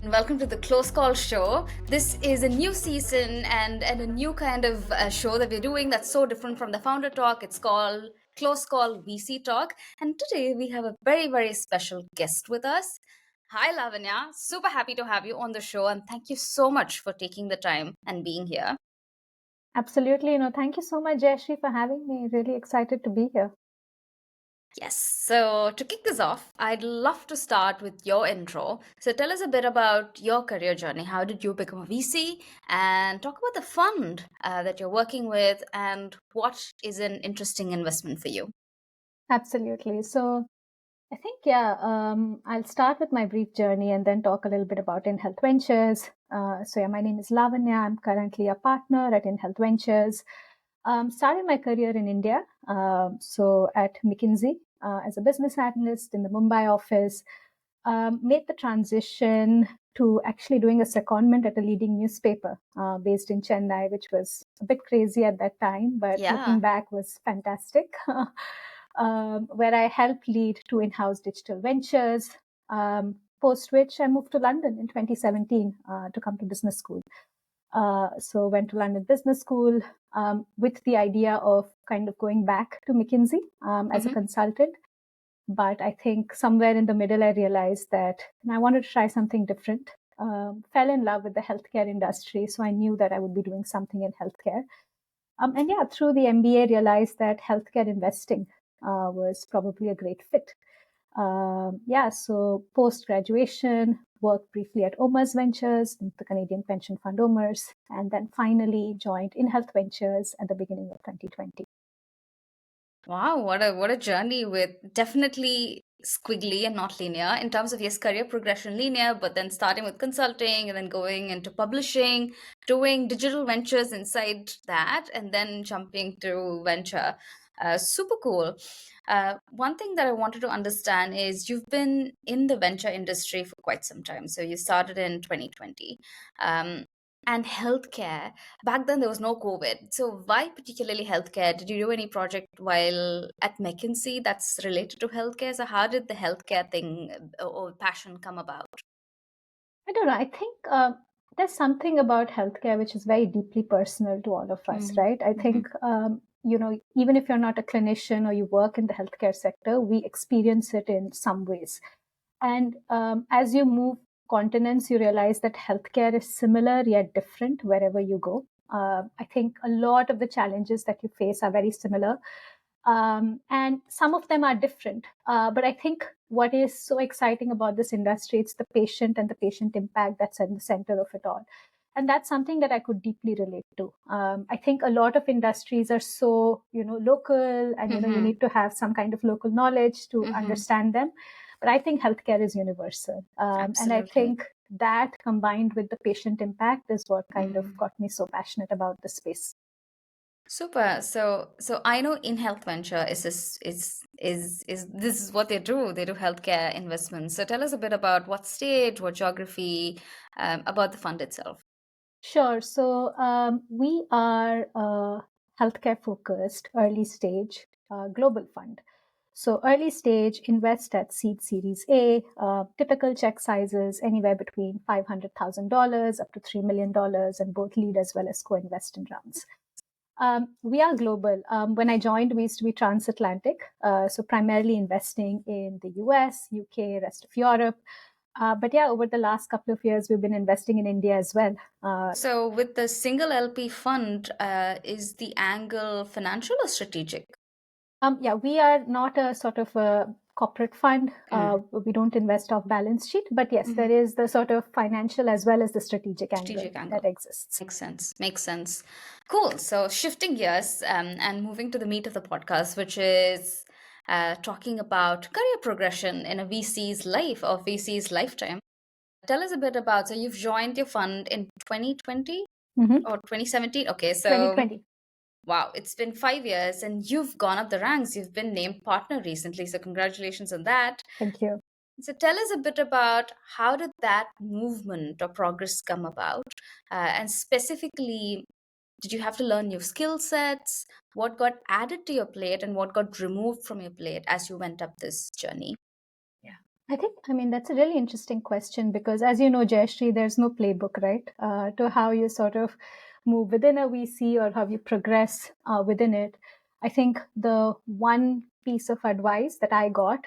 And welcome to the Close Call Show. This is a new season and a new kind of show that we're doing that's so different from the founder talk. It's called Close Call VC Talk. And today we have a very, very special guest with us. Hi, Lavanya. Super happy to have you on the show. And thank you so much for taking the time and being here. Absolutely. Thank you so much, Jayashree, for having me. Really excited to be here. Yes. So to kick this off, I'd love to start with your intro. So tell us a bit about your career journey. How did you become a VC? And talk about the fund that you're working with and what is an interesting investment for you. Absolutely. So I think, I'll start with my brief journey and then talk a little bit about Inhealth Ventures. My name is Lavanya. I'm currently a partner at Inhealth Ventures. Started my career in India, at McKinsey as a business analyst in the Mumbai office. Made the transition to actually doing a secondment at a leading newspaper based in Chennai, which was a bit crazy at that time, but looking Yeah. back was fantastic. Where I helped lead two in-house digital ventures. Post which I moved to London in 2017 to come to business school. So went to London Business School with the idea of kind of going back to McKinsey as a Mm-hmm. consultant. But I think somewhere in the middle, I realized that I wanted to try something different. Fell in love with the healthcare industry, so I knew that I would be doing something in healthcare. Through the MBA, realized that healthcare investing was probably a great fit. So post graduation, worked briefly at Omer's Ventures, the Canadian pension fund Omer's, and then finally joined Inhealth Ventures at the beginning of 2020. Wow, what a journey with definitely squiggly and not linear in terms of yes, career progression linear, but then starting with consulting and then going into publishing, doing digital ventures inside that, and then jumping to venture. Super cool. One thing that I wanted to understand is you've been in the venture industry for quite some time. So you started in 2020. Um, and healthcare, back then there was no COVID. So why particularly healthcare? Did you do any project while at McKinsey that's related to healthcare? So how did the healthcare thing or passion come about? I don't know. I think there's something about healthcare which is very deeply personal to all of us, Mm-hmm. right? I Mm-hmm. think, even if you're not a clinician or you work in the healthcare sector, we experience it in some ways. And as you move continents, you realize that healthcare is similar yet different wherever you go. I think a lot of the challenges that you face are very similar. And some of them are different. But I think what is so exciting about this industry, it's the patient and the patient impact that's at the center of it all. And that's something that I could deeply relate to. I think a lot of industries are so, local, and, you Mm-hmm. need to have some kind of local knowledge to Mm-hmm. understand them. But I think healthcare is universal. And I Absolutely. think that combined with the patient impact is what kind of Mm. got me so passionate about the space. Super. So I know in Health Venture is this is what they do. They do healthcare investments. So tell us a bit about what stage, what geography, about the fund itself. Sure. So we are a healthcare focused early stage global fund. So early stage invest at seed series A, typical check sizes anywhere between $500,000 up to $3 million, and both lead as well as co-invest in rounds. We are global. When I joined, we used to be transatlantic, so primarily investing in the US, UK, rest of Europe. But yeah, over the last couple of years, we've been investing in India as well. So with the single LP fund, is the angle financial or strategic? We are not a sort of a corporate fund. Mm. We don't invest off balance sheet, but yes, Mhm. there is the sort of financial as well as the strategic angle Strategic angle. that exists. Makes sense. Makes sense. Cool. So shifting gears and moving to the meat of the podcast, which is talking about career progression in a VC's life or VC's lifetime. Tell us a bit about, so you've joined your fund in 2020 Mm-hmm. or 2017? Okay, so 2020. wow, it's been 5 years and you've gone up the ranks. You've been named partner recently, so congratulations on that. Thank you. So tell us a bit about how did that movement or progress come about? And specifically, did you have to learn new skill sets? What got added to your plate and what got removed from your plate as you went up this journey? Yeah. I mean, that's a really interesting question because, as you know, Jayashree, there's no playbook, right, to how you sort of move within a VC or how you progress within it. I think the one piece of advice that I got,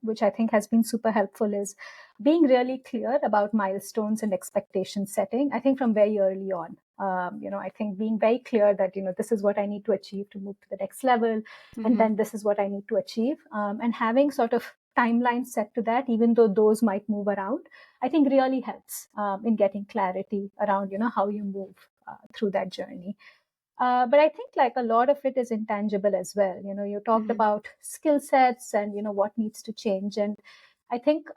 which I think has been super helpful, is being really clear about milestones and expectation setting. I think from very early on, I think being very clear that, this is what I need to achieve to move to the next level, and Mm-hmm. then this is what I need to achieve, and having sort of timeline set to that, even though those might move around, I think really helps in getting clarity around, how you move through that journey. But I think like a lot of it is intangible as well. You talked Mm-hmm. about skill sets and, what needs to change. And I think,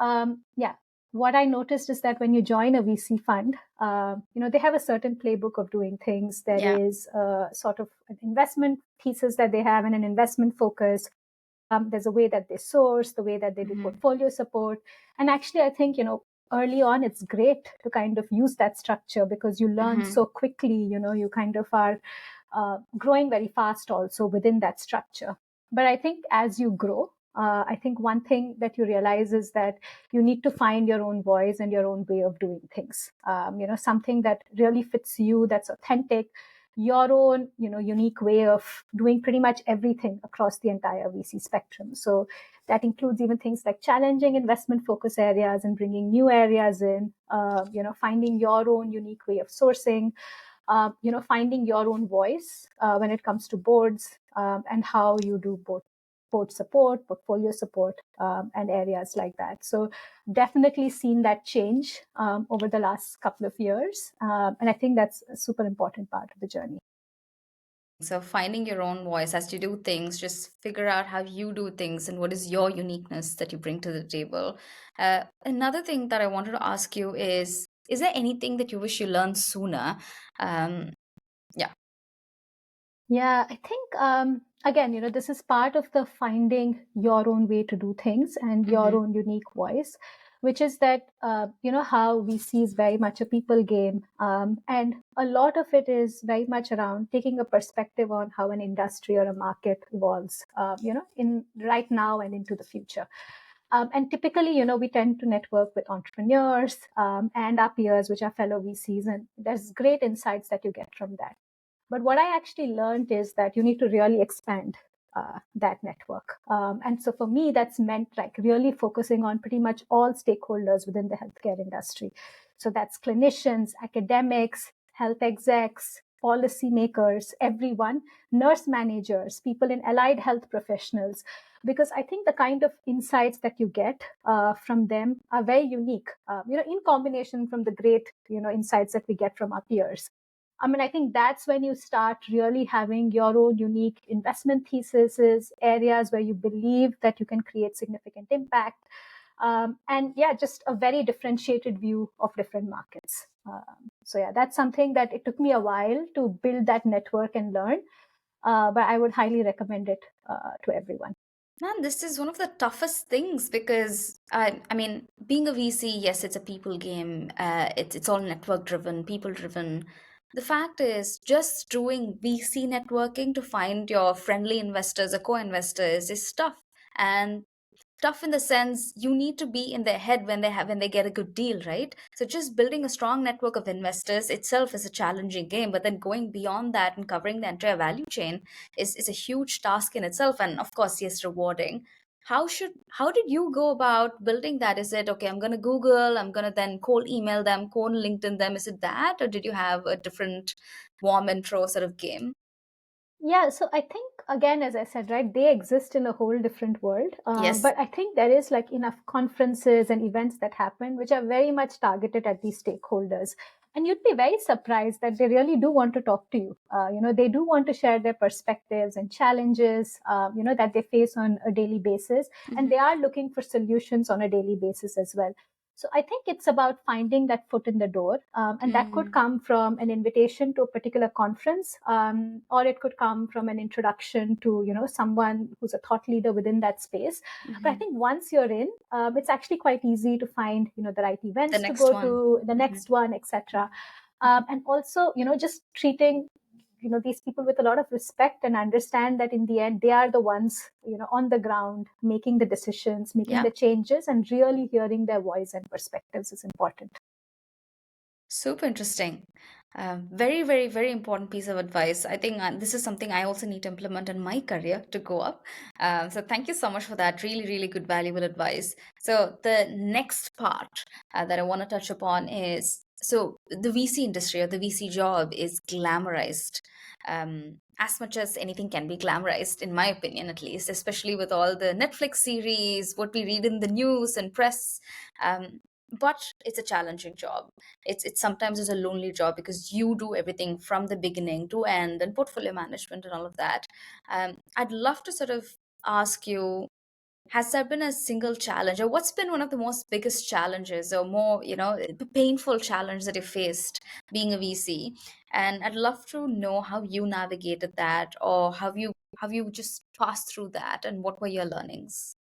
what I noticed is that when you join a VC fund, they have a certain playbook of doing things. There Yeah. is sort of an investment thesis that they have and an investment focus. There's a way that they source, the way that they do Mm-hmm. portfolio support. And actually, I think, early on, it's great to kind of use that structure because you learn Mm-hmm. so quickly, you kind of are growing very fast also within that structure. But I think as you grow, I think one thing that you realize is that you need to find your own voice and your own way of doing things. Something that really fits you, that's authentic, your own, unique way of doing pretty much everything across the entire VC spectrum. So that includes even things like challenging investment focus areas and bringing new areas in, finding your own unique way of sourcing, finding your own voice when it comes to boards, and how you do both board support, portfolio support, and areas like that. So definitely seen that change over the last couple of years. And I think that's a super important part of the journey. So finding your own voice as you do things, just figure out how you do things and what is your uniqueness that you bring to the table. Another thing that I wanted to ask you is there anything that you wish you learned sooner? Um, yeah. Yeah, I think, again, this is part of the finding your own way to do things and your Mm-hmm. own unique voice, which is that, how we see is very much a people game. And a lot of it is very much around taking a perspective on how an industry or a market evolves, in right now and into the future. And typically, we tend to network with entrepreneurs and our peers, which are fellow VCs, and there's great insights that you get from that. But what I actually learned is that you need to really expand that network. And so for me, that's meant like really focusing on pretty much all stakeholders within the healthcare industry. So that's clinicians, academics, health execs, policymakers, everyone, nurse managers, people in allied health professionals, because I think the kind of insights that you get from them are very unique, in combination from the great, insights that we get from our peers. I mean, I think that's when you start really having your own unique investment theses, areas where you believe that you can create significant impact. And yeah, just a very differentiated view of different markets. So yeah, that's something that it took me a while to build that network and learn, but I would highly recommend it to everyone. Man, this is one of the toughest things because I mean, being a VC, yes, it's a people game. It's all network driven, people driven. The fact is, just doing VC networking to find your friendly investors or co-investors is tough. And tough in the sense you need to be in their head when they get a good deal, right? So just building a strong network of investors itself is a challenging game, but then going beyond that and covering the entire value chain is a huge task in itself, and of course, yes, rewarding. How did you go about building that? Is it okay, I'm going to Google, I'm going to then cold email them, cold LinkedIn them? Is it that, or did you have a different warm intro sort of game? Yeah, so I think again, as I said, right, they exist in a whole different world. Yes. But I think there is like enough conferences and events that happen which are very much targeted at these stakeholders. And you'd be very surprised that they really do want to talk to you. They do want to share their perspectives and challenges, that they face on a daily basis. And they Hmm. are looking for solutions on a daily basis as well. So I think it's about finding that foot in the door, and that could Mm-hmm. come from an invitation to a particular conference, or it could come from an introduction to someone who's a thought leader within that space. But I Hmm. think once you're in, it's actually quite easy to find the right The events to next go one. to, the Hmm. next one, etc. And also just treating these people with a lot of respect and understand that in the end they are the ones on the ground making the decisions, making Yeah. the changes, and really hearing their voice and perspectives is important. Super interesting. Very, very, very important piece of advice. I think this is something I also need to implement in my career to go up. So thank you so much for that. Really, really good, valuable advice. So the next part that I want to touch upon is, so the VC industry or the VC job is glamorized. As much as anything can be glamorized, in my opinion, at least, especially with all the Netflix series, what we read in the news and press. Um, but it's a challenging job. It's sometimes it's a lonely job because you do everything from the beginning to end, and portfolio management and all of that. I'd love to sort of ask you, has there been a single challenge, or what's been one of the most biggest challenges, or more, painful challenge that you faced being a VC? And I'd love to know how you navigated that, or have you just passed through that, and what were your learnings?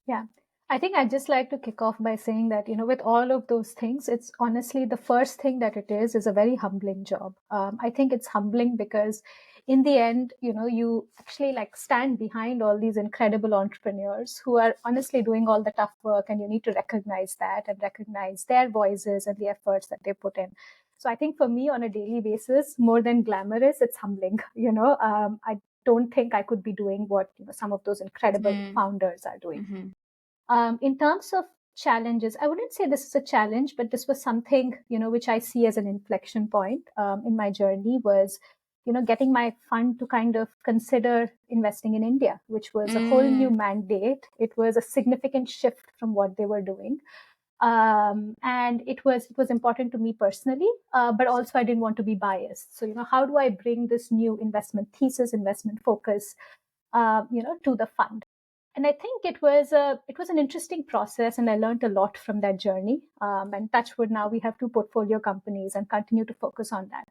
Yeah. I think I'd just like to kick off by saying that, with all of those things, it's honestly the first thing that it is a very humbling job. I think it's humbling because in the end, you actually like stand behind all these incredible entrepreneurs who are honestly doing all the tough work, and you need to recognize that and recognize their voices and the efforts that they put in. So I think for me on a daily basis, more than glamorous, it's humbling. I don't think I could be doing what some of those incredible founders are doing. Mm-hmm. In terms of challenges, I wouldn't say this is a challenge, but this was something which I see as an inflection point in my journey. Was getting my fund to kind of consider investing in India, which was a whole new Mm, mandate. It was a significant shift from what they were doing. And it was important to me personally, but also I didn't want to be biased. So how do I bring this new investment thesis, investment focus, to the fund? And I think it was an interesting process, and I learned a lot from that journey. And touchwood, now we have two portfolio companies and continue to focus on that.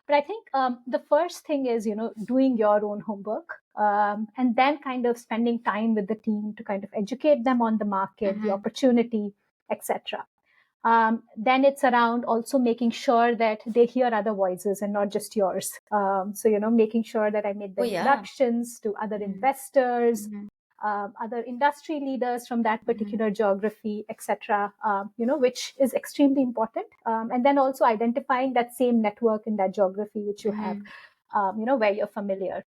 But I think the first thing is doing your own homework, and then kind of spending time with the team to kind of educate them on the market, the mm-hmm. opportunity, etc. Then it's around also making sure that they hear other voices and not just yours. So making sure that I make the Oh yeah. introductions to other Mm-hmm. investors, Mm-hmm. other industry leaders from that Mm-hmm. particular geography, etc. Which is extremely important. And then also identifying that same network in that geography which you have, Mm-hmm. where you're familiar.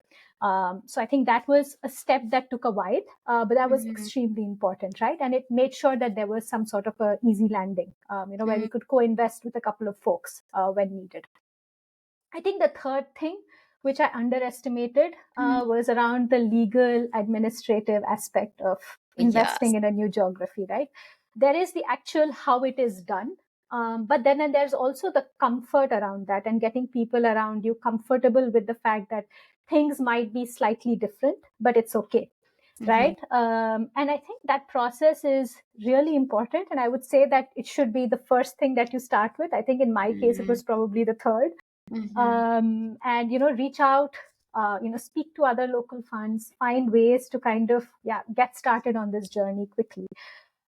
So I think that was a step that took a while, but that was Mm-hmm. extremely important, right? And it made sure that there was some sort of a easy landing, where we could co-invest with a couple of folks when needed. I think the third thing, which I underestimated, Mm-hmm. was around the legal administrative aspect of Yes. investing in a new geography, right? There is the actual how it is done. But then there's also the comfort around that, and getting people around you comfortable with the fact that things might be slightly different, but it's okay, Mm-hmm. right? And I think that process is really important. And I would say that it should be the first thing that you start with. I think in my case, it Mm-hmm. was probably the third. Mm-hmm. And reach out, speak to other local funds, find ways to kind of get started on this journey quickly.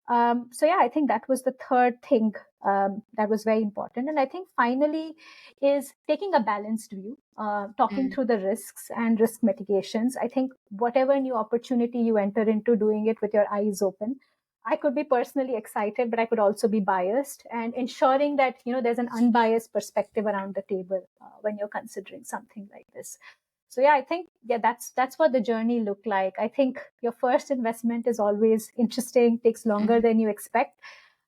So yeah, I think that was the third thing that was very important. And I think finally is taking a balanced view, talking through the risks and risk mitigations. I think whatever new opportunity you enter into, doing it with your eyes open. I could be personally excited, but I could also be biased, and ensuring that there's an unbiased perspective around the table when you're considering something like this. So yeah, I think that's what the journey looked like. I think your first investment is always interesting, takes longer Mm-hmm. than you expect,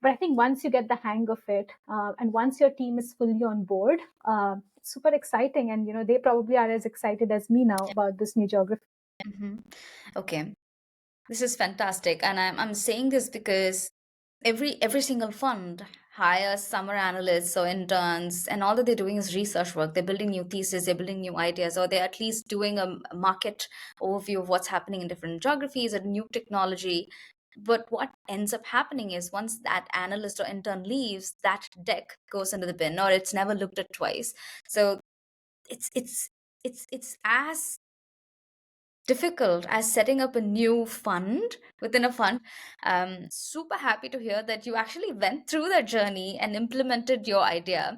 but I think once you get the hang of it, and once your team is fully on board, it's super exciting, and they probably are as excited as me now about this new geography. Mm-hmm. Okay. This is fantastic, and I'm saying this because every single fund hires summer analysts or interns, and all that they're doing is research work. They're building new theses, they're building new ideas, or they're at least doing a market overview of what's happening in different geographies and new technology. But what ends up happening is once that analyst or intern leaves, that deck goes into the bin, or it's never looked at twice. So it's it's it's as difficult as setting up a new fund within a fund. Super happy to hear that you actually went through that journey and implemented your idea.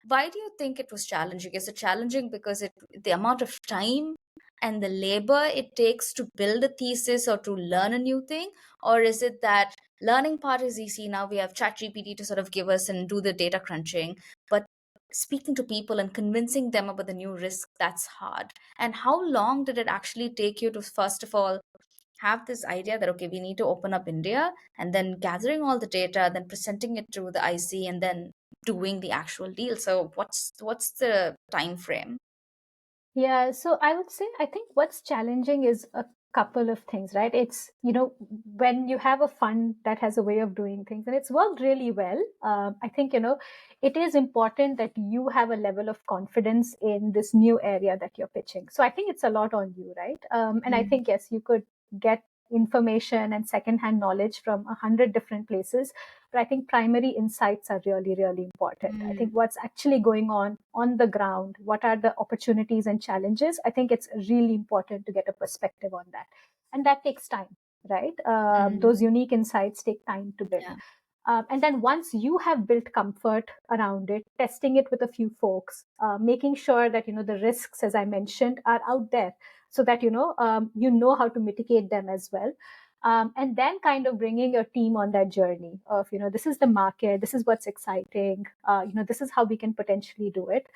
Why do you think it was challenging? Is it challenging because the amount of time and the labor it takes to build a thesis or to learn a new thing? Or is it that learning part is easy? Now we have ChatGPT to sort of give us and do the data crunching, but speaking to people and convincing them about the new risk, that's hard. And how long did it actually take you to, first of all, have this idea that, okay, we need to open up India, and then gathering all the data, then presenting it to the IC, and then doing the actual deal? So what's the time frame? Yeah, so I would say I think what's challenging is a couple of things, right? It's, when you have a fund that has a way of doing things and it's worked really well, I think, it is important that you have a level of confidence in this new area that you're pitching. So I think it's a lot on you, right? And I Mm, think, yes, you could get information and secondhand knowledge from 100 different places. But I think primary insights are really, really important. I mm, think what's actually going on the ground, what are the opportunities and challenges? I think it's really important to get a perspective on that. And that takes time, right? mm, Those unique insights take time to build. yeah. And then once you have built comfort around it, testing it with a few folks, making sure that the risks, as I mentioned, are out there, so that you know how to mitigate them as well. And then kind of bringing your team on that journey of this is the market, this is what's exciting, this is how we can potentially do it.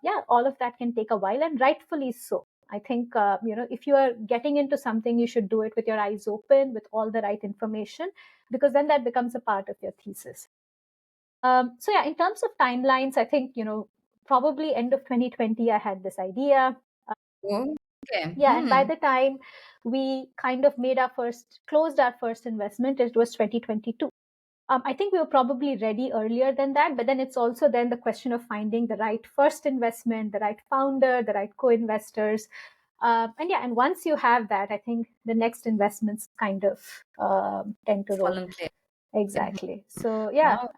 Yeah, all of that can take a while, and rightfully so. I think if you are getting into something, you should do it with your eyes open, with all the right information, because then that becomes a part of your thesis. So yeah, in terms of timelines, I think probably end of 2020 I had this idea. Oh, okay. Yeah, and by the time we kind of closed our first investment, it was 2022. I think we were probably ready earlier than that, but then it's also then the question of finding the right first investment, the right founder, the right co-investors. And yeah, and once you have that, I think the next investments kind of tend to roll. Fall in place. Mhm. Exactly. So yeah, Wow.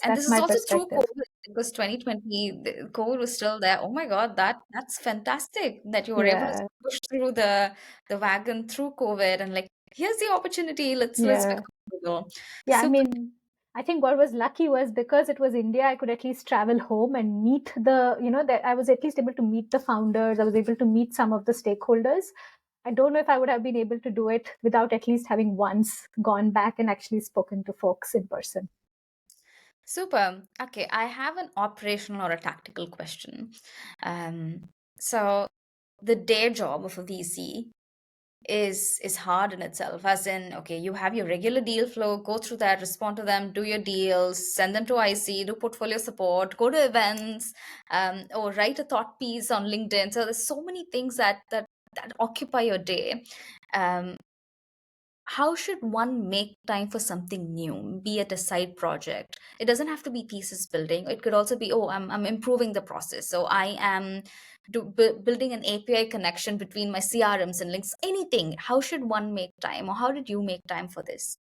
And this that's is my also through perspective. COVID, because 2020, the COVID was still there. Oh my God, that's fantastic that you were able to Yeah, push through the wagon through COVID and like, here's the opportunity. Let's yeah. become bigger. Yeah, I Super. mean, I think what was lucky was because it was India, I could at least travel home and meet that I was at least able to meet the founders. I was able to meet some of the stakeholders. I don't know if I would have been able to do it without at least having once gone back and actually spoken to folks in person. Super. Okay, I have an operational or a tactical question. Um, so the day job of a VC is hard in itself, as in, okay, you have your regular deal flow, go through that, respond to them, do your deals, send them to IC, do portfolio support, go to events, or write a thought piece on LinkedIn. So there's so many things that occupy your day. um, how should one make time for something new, be it a side project? It doesn't have to be thesis building. It could also be, oh, I'm improving the process, so I am building an API connection between my CRMs and links, anything. How should one make time, or how did you make time for this?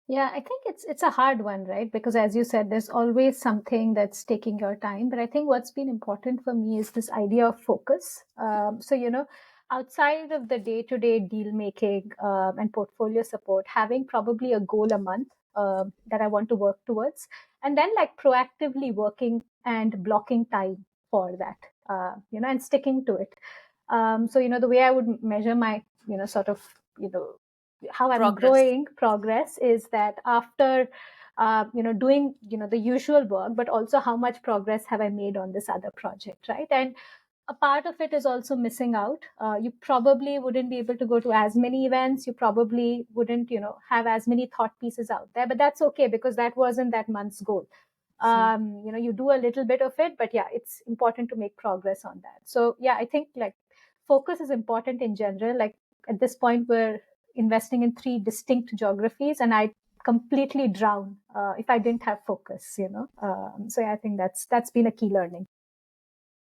Yeah, I think it's a hard one, right? Because as you said, there's always something that's taking your time. But I think what's been important for me is this idea of focus. So outside of the day-to-day deal making and portfolio support, having probably a goal a month that I want to work towards, and then like proactively working and blocking time for that, and sticking to it. So the way I would measure my sort of how I'm Progress. growing progress is that after doing the usual work, but also how much progress have I made on this other project, right? And a part of it is also missing out. You probably wouldn't be able to go to as many events. You probably wouldn't have as many thought pieces out there, but that's okay because that wasn't that month's goal. Mhm. You do a little bit of it, but yeah, it's important to make progress on that. So yeah, I think like focus is important in general. Like at this point, we're investing in three distinct geographies, and I completely drown if I didn't have focus. So yeah, I think that's been a key learning.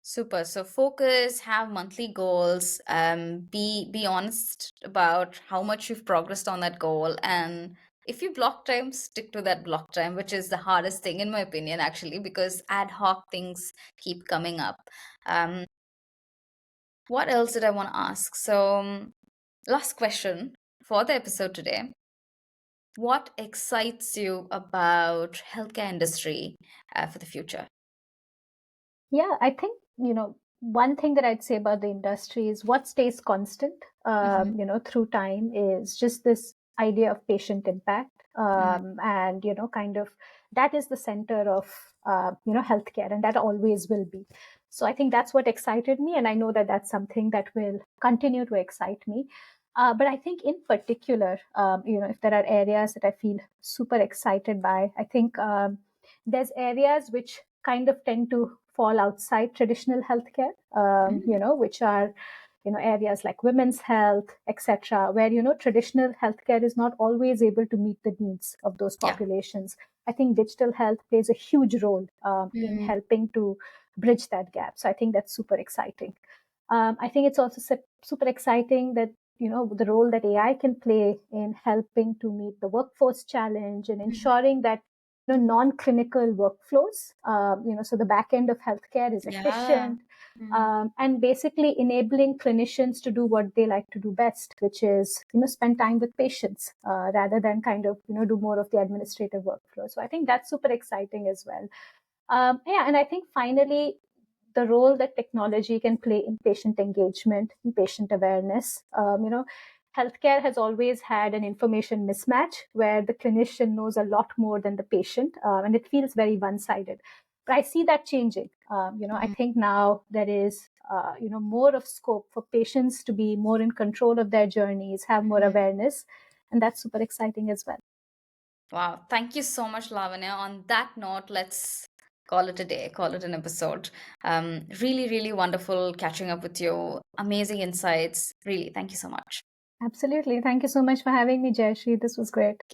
Super. So focus, have monthly goals, be honest about how much you've progressed on that goal. And if you block time, stick to that block time, which is the hardest thing in my opinion, actually, because ad hoc things keep coming up. Um, what else did I want to ask? So, last question for the episode today. What excites you about healthcare industry for the future? Yeah, I think, one thing that I'd say about the industry is what stays constant, Hmm. through time is just this idea of patient impact. Hmm. And, kind of that is the center of, healthcare, and that always will be. So I think that's what excited me. And I know that that's something that will continue to excite me. But I think in particular, if there are areas that I feel super excited by, I think there's areas which kind of tend to fall outside traditional healthcare, which are, areas like women's health, etc., where, traditional healthcare is not always able to meet the needs of those Yeah. populations. I think digital health plays a huge role in Mm. helping to bridge that gap. So I think that's super exciting. I think it's also super exciting that, the role that AI can play in helping to meet the workforce challenge and Mhm. ensuring that, non-clinical workflows, so the back end of healthcare is Yeah. efficient, Mm. and basically enabling clinicians to do what they like to do best, which is, spend time with patients, rather than kind of, do more of the administrative workflow. So I think that's super exciting as well. Yeah, and I think finally, the role that technology can play in patient engagement, in patient awareness. Healthcare has always had an information mismatch where the clinician knows a lot more than the patient, and it feels very one-sided. But I see that changing. I Mm. think now there is, more of scope for patients to be more in control of their journeys, have more Mhm. awareness, and that's super exciting as well. Wow. Thank you so much, Lavanya. On that note, let's call it a day, call it an episode. Really, really wonderful catching up with you. Amazing insights. Really, thank you so much. Absolutely. Thank you so much for having me, Jayashree. This was great.